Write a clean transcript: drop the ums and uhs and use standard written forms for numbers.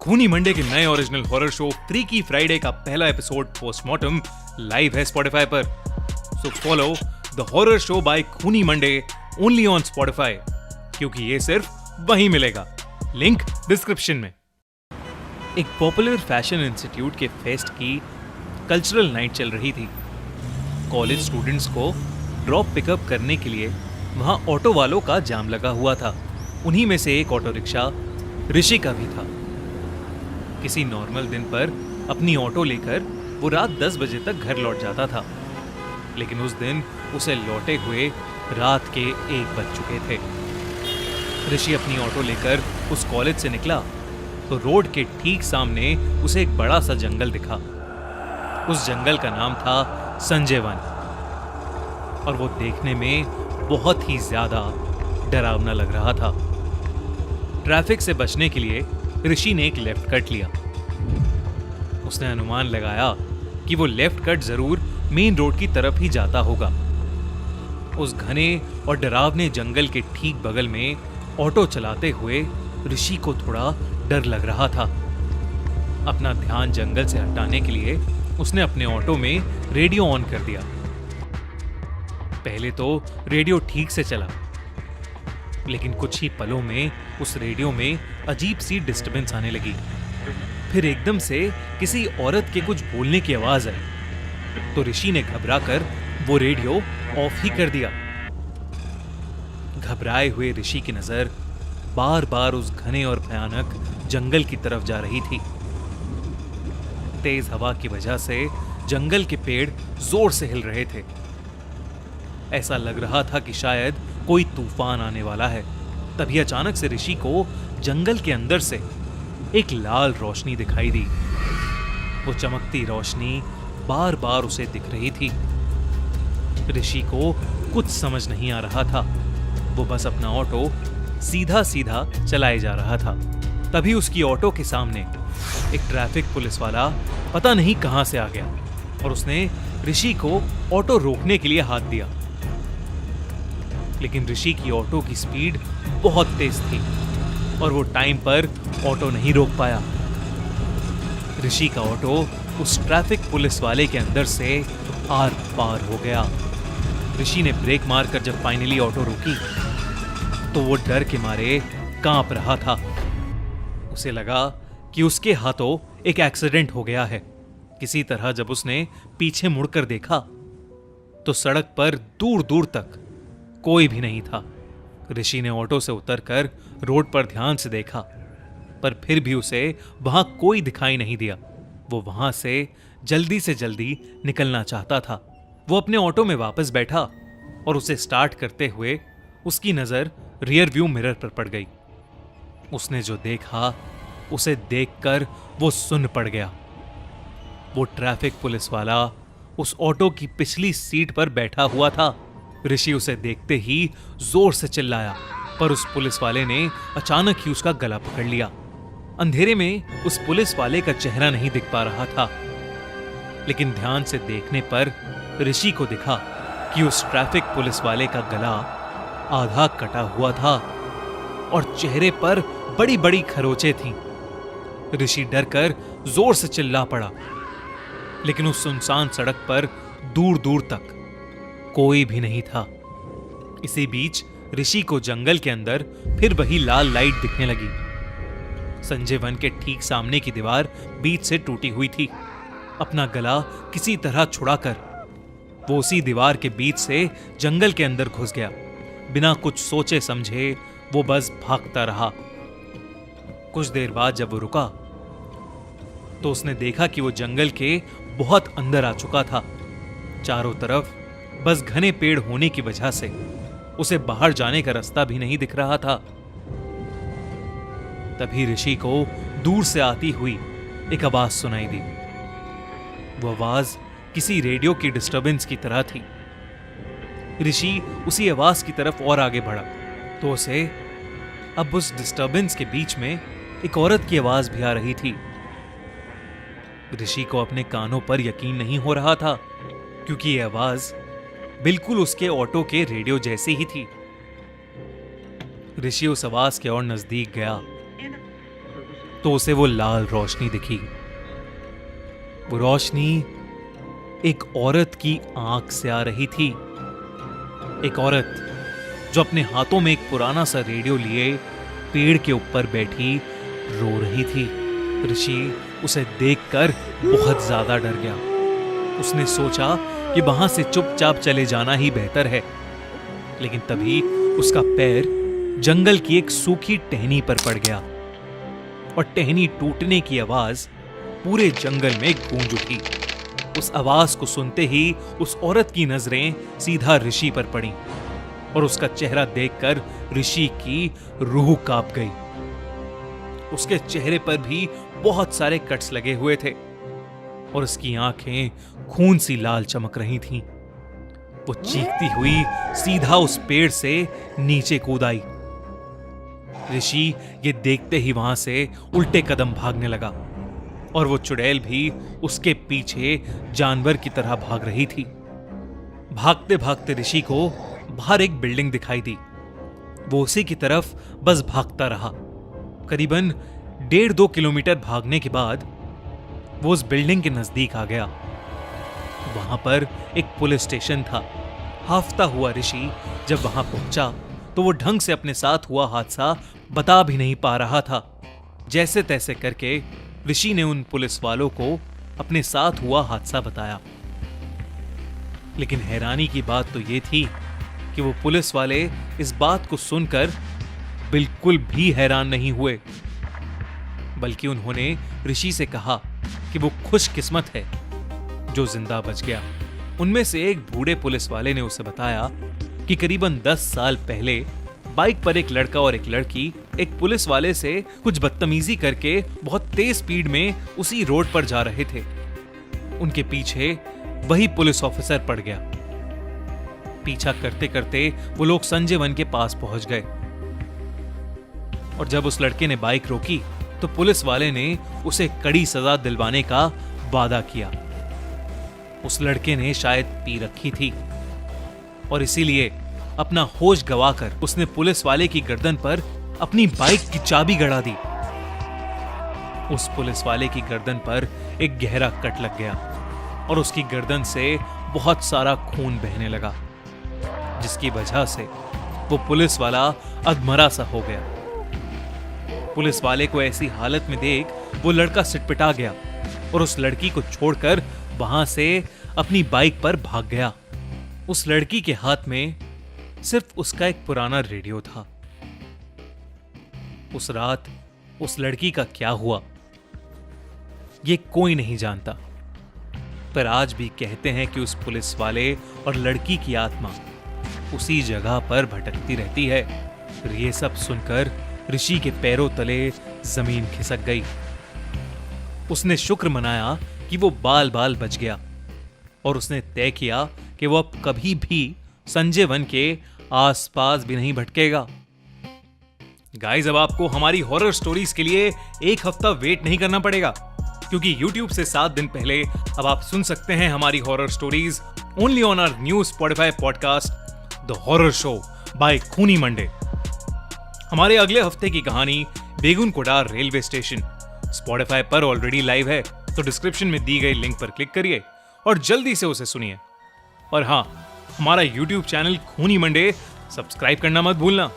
खूनी मंडे के नए original horror show freaky Friday का पहला एपिसोड पोस्टमार्टम लाइव है स्पॉटिफाई पर। So follow the horror show by खूनी मंडे ओनली ऑन स्पॉटिफाई, क्योंकि ये सिर्फ वहीं मिलेगा। लिंक डिस्क्रिप्शन में। एक पॉपुलर फैशन इंस्टीट्यूट के फेस्ट की कल्चरल नाइट चल रही थी। कॉलेज स्टूडेंट्स को ड्रॉप पिकअप करने के लिए वहां ऑटो वालों का जाम लगा हुआ था। उन्हीं में से एक ऑटो रिक्शा ऋषि का भी था। किसी नॉर्मल दिन पर अपनी ऑटो लेकर वो रात 10 बजे तक घर लौट जाता था, लेकिन उस दिन उसे लौटे हुए रात के 1 बज चुके थे। ऋषि अपनी ऑटो लेकर उस कॉलेज से निकला तो रोड के ठीक सामने उसे एक बड़ा सा जंगल दिखा। उस जंगल का नाम था संजय वन और वो देखने में बहुत ही ज्यादा डरावना लग रहा था। ट्रैफिक से बचने के लिए ऋषि ने एक लेफ्ट कट लिया। उसने अनुमान लगाया कि वो लेफ्ट कट जरूर मेन रोड की तरफ ही जाता होगा। उस घने और डरावने जंगल के ठीक बगल में ऑटो चलाते हुए ऋषि को थोड़ा डर लग रहा था। अपना ध्यान जंगल से हटाने के लिए उसने अपने ऑटो में रेडियो ऑन कर दिया। पहले तो रेडियो ठीक से चला, लेकिन कुछ ही पलों में उस रेडियो में अजीब सी डिस्टरबेंस आने लगी। फिर एकदम से किसी औरत के कुछ बोलने की आवाज आई तो ऋषि ने घबराकर वो रेडियो ऑफ ही कर दिया। घबराए हुए ऋषि की नजर बार बार उस घने और भयानक जंगल की तरफ जा रही थी। तेज हवा की वजह से जंगल के पेड़ जोर से हिल रहे थे। ऐसा लग रहा था कि शायद कोई तूफान आने वाला है। तभी अचानक से ऋषि को जंगल के अंदर से एक लाल रोशनी दिखाई दी। वो चमकती रोशनी बार बार उसे दिख रही थी। ऋषि को कुछ समझ नहीं आ रहा था। वो बस अपना ऑटो सीधा सीधा चलाए जा रहा था। तभी उसकी ऑटो के सामने एक ट्रैफिक पुलिस वाला पता नहीं कहां से आ गया और उसने ऋषि को ऑटो रोकने के लिए हाथ दिया। लेकिन ऋषि की ऑटो की स्पीड बहुत तेज थी और वो टाइम पर ऑटो नहीं रोक पाया। ऋषि का ऑटो उस ट्रैफिक पुलिस वाले के अंदर से आर पार हो गया। ऋषि ने ब्रेक मारकर जब फाइनली ऑटो रुकी तो वो डर के मारे कांप रहा था। उसे लगा कि उसके हाथों एक एक्सीडेंट हो गया है। किसी तरह जब उसने पीछे मुड़कर देखा तो सड़क पर दूर दूर तक कोई भी नहीं था। ऋषि ने ऑटो से उतरकर रोड पर ध्यान से देखा, पर फिर भी उसे वहां कोई दिखाई नहीं दिया। वो वहां से जल्दी निकलना चाहता था। वो अपने ऑटो में वापस बैठा और उसे स्टार्ट करते हुए उसकी नजर रियर व्यू मिरर पर पड़ गई। उसने जो देखा उसे देखकर वो सुन्न पड़ गया। वो ट्रैफिक पुलिस वाला उस ऑटो की पिछली सीट पर बैठा हुआ था। ऋषि उसे देखते ही जोर से चिल्लाया, पर उस पुलिस वाले ने अचानक ही उसका गला पकड़ लिया। अंधेरे में उस पुलिस वाले का चेहरा नहीं दिख पा रहा था, लेकिन ध्यान से देखने पर ऋषि को दिखा कि उस ट्रैफिक पुलिस वाले का गला आधा कटा हुआ था और चेहरे पर बड़ी बड़ी खरोंचें थीं। ऋषि डरकर जोर से चिल्ला पड़ा, लेकिन उस सुनसान सड़क पर दूर दूर तक कोई भी नहीं था। इसी बीच ऋषि को जंगल के अंदर फिर वही लाल लाइट दिखने लगी। संजय वन के ठीक सामने की दीवार बीच से टूटी हुई थी। अपना गला किसी तरह छुड़ाकर वो उसी दीवार के बीच से जंगल के अंदर घुस गया। बिना कुछ सोचे समझे वो बस भागता रहा। कुछ देर बाद जब वो रुका तो उसने देखा कि वो जंगल के बहुत अंदर आ चुका था। चारों तरफ बस घने पेड़ होने की वजह से उसे बाहर जाने का रास्ता भी नहीं दिख रहा था। तभी ऋषि को दूर से आती हुई एक आवाज सुनाई दी। वो आवाज किसी रेडियो की डिस्टरबेंस की तरह थी। ऋषि उसी आवाज की तरफ और आगे बढ़ा तो उसे अब उस डिस्टरबेंस के बीच में एक औरत की आवाज भी आ रही थी। ऋषि को अपने कानों पर यकीन नहीं हो रहा था, क्योंकि यह आवाज बिल्कुल उसके ऑटो के रेडियो जैसी ही थी। ऋषि उस आवाज के और नजदीक गया तो उसे वो लाल रोशनी दिखी। वो रोशनी एक औरत की आंख से आ रही थी। एक औरत जो अपने हाथों में एक पुराना सा रेडियो लिए पेड़ के ऊपर बैठी रो रही थी। ऋषि उसे देखकर बहुत ज्यादा डर गया। उसने सोचा कि वहां से चुपचाप चले जाना ही बेहतर है, लेकिन तभी उसका पैर जंगल की एक सूखी टहनी पर पड़ गया और टहनी टूटने की आवाज पूरे जंगल में गूंज उठी। उस आवाज को सुनते ही उस औरत की नजरें सीधा ऋषि पर पड़ी और उसका चेहरा देखकर ऋषि की रूह कांप गई। उसके चेहरे पर भी बहुत सारे कट्स लगे हुए थे और उसकी आंखें खून सी लाल चमक रही थीं। वो चीखती हुई सीधा उस पेड़ से नीचे कूद आई। ऋषि ये देखते ही वहां से उल्टे कदम भागने लगा और वो चुड़ैल भी उसके पीछे जानवर की तरह भाग रही थी। भागते भागते ऋषि को बाहर एक बिल्डिंग दिखाई दी। वो उसी की तरफ बस भागता रहा। करीबन 1.5-2 किलोमीटर भागने के बाद वो उस बिल्डिंग के नजदीक आ गया। वहां पर एक पुलिस स्टेशन था। हाफता हुआ ऋषि जब वहां पहुंचा तो वो ढंग से अपने साथ हुआ हादसा बता भी नहीं पा रहा था। जैसे तैसे करके ऋषि ने उन पुलिस वालों को अपने साथ हुआ हादसा बताया। लेकिन हैरानी की बात तो ये थी कि वो पुलिस वाले इस बात को सुनकर बिल्कुल भी हैरान नहीं हुए, बल्कि उन्होंने ऋषि से कहा कि वो खुशकिस्मत है जो जिंदा बच गया। उनमें से एक बूढ़े पुलिस वाले ने उसे बताया कि करीबन 10 साल पहले बाइक पर एक लड़का और एक लड़की एक पुलिस वाले से कुछ बदतमीजी करके बहुत तेज स्पीड में उसी रोड पर जा रहे थे। उनके पीछे वही पुलिस ऑफिसर पड़ गया। पीछा करते करते वो लोग संजय वन के पास पहुंच गए और जब उस लड़के ने बाइक रोकी तो पुलिस वाले ने उसे कड़ी सजा दिलवाने का वादा किया। उस लड़के ने शायद पी रखी थी और इसीलिए अपना होश गवाकर उसने पुलिस वाले की गर्दन पर अपनी बाइक की चाबी गड़ा दी। उस पुलिस वाले की गर्दन पर एक गहरा कट लग गया और उसकी गर्दन से बहुत सारा खून बहने लगा, जिसकी वजह से वो पुलिस वाला अधमरा सा हो गया। पुलिस वाले को ऐसी हालत में देख वो लड़का सिटपिटा गया और उस लड़की को छोड़कर वहां से अपनी बाइक पर भाग गया। उस लड़की के हाथ में सिर्फ उसका एक पुराना रेडियो था। उस रात उस लड़की का क्या हुआ ये कोई नहीं जानता, पर आज भी कहते हैं कि उस पुलिस वाले और लड़की की आत्मा उसी जगह पर भटकती रहती है। फिर ये सब सुनकर ऋषि के पैरों तले जमीन खिसक गई। उसने शुक्र मनाया कि वो बाल बाल बच गया और उसने तय किया कि वो अब कभी भी संजय वन के आसपास भी नहीं भटकेगा। गाइस, अब आपको हमारी हॉरर स्टोरीज के लिए एक हफ्ता वेट नहीं करना पड़ेगा, क्योंकि YouTube से 7 दिन पहले अब आप सुन सकते हैं हमारी horror stories only on our new Spotify podcast the horror show by खूनी मंडे। हमारे अगले हफ्ते की कहानी Begunkodar railway station Spotify पर ऑलरेडी लाइव है, तो डिस्क्रिप्शन में दी गई लिंक पर क्लिक करिए और जल्दी से उसे सुनिए। और हाँ, हमारा YouTube चैनल खूनी मंडे सब्सक्राइब करना मत भूलना।